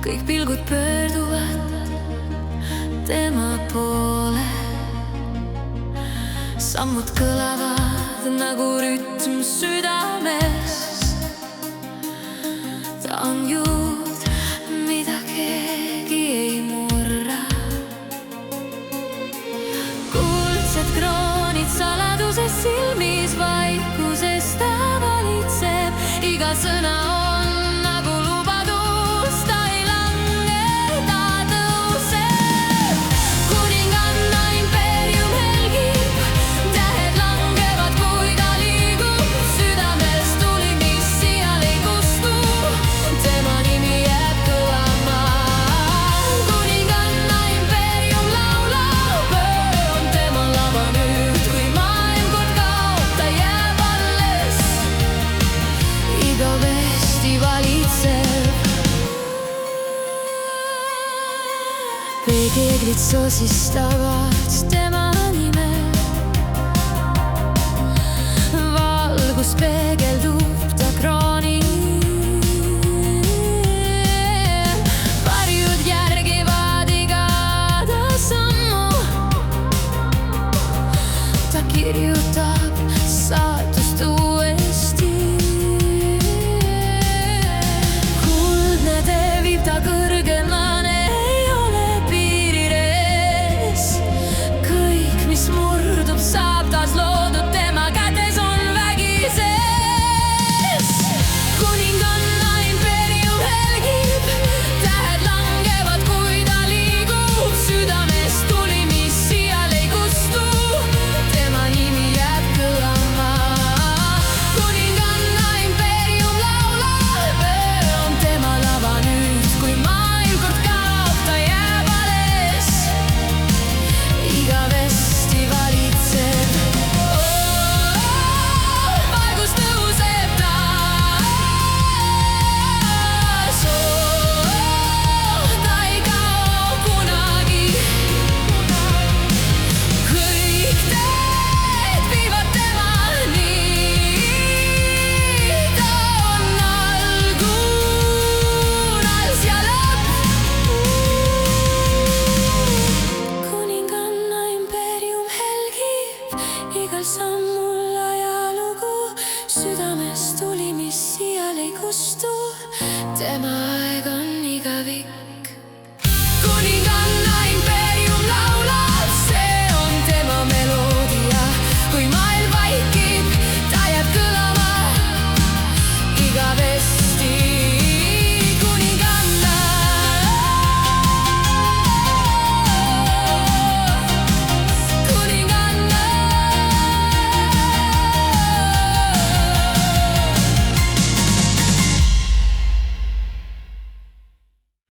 kõik pilgud pöörduvad tema poole. Sammud kõlavad nagu rütm südames. Ta on jõud, mida keegi ei murra. Kuldsed kroonid saladuses silmis, vaikuses ta valitseb. Iga sõna on nagu lubadus, ta ei lange, ta tõuseb. Kuninganna impeerium helgib, tähed langevad, kui ta liigub. Südames tuli, mis iial ei kustu, tema nimi jääb kõlama. Kuninganna impeerium laulab, öö on tema lava nüüd, kui maailm kord kaob, ta jääb alles. Igavesti valitseb. Peeglid sosistavad tema nime. Valgus peegeldub ta kroonil. Varjud järgivad iga ta sammu. Ta kirjutab saatust uuesti. Kuldne tee viib ta kõrgemale, ei ole piirirees. Kõik, mis murdub, saab taas loodud, tema kätes on vägi sees. Kuninganna impeerium helgib, tähed langevad, kui ta liigub. Südames tuli, mis iial ei kustu, tema nimi jääb kõlama. Kuninganna impeerium laulab, öö on tema lava nüüd, kui maailm kord kaob, ta jääb alles. Igavesti valitseb. Valgus tõuseb taas. Ta ei kao kunagi. Kõik teed viivad temani. Ta on algunas ja lõpp. Kuninganna impeerium helgib, igal sammul ajalugu. Südames tuli, mis iial ei kustu, tema aeg on igavik.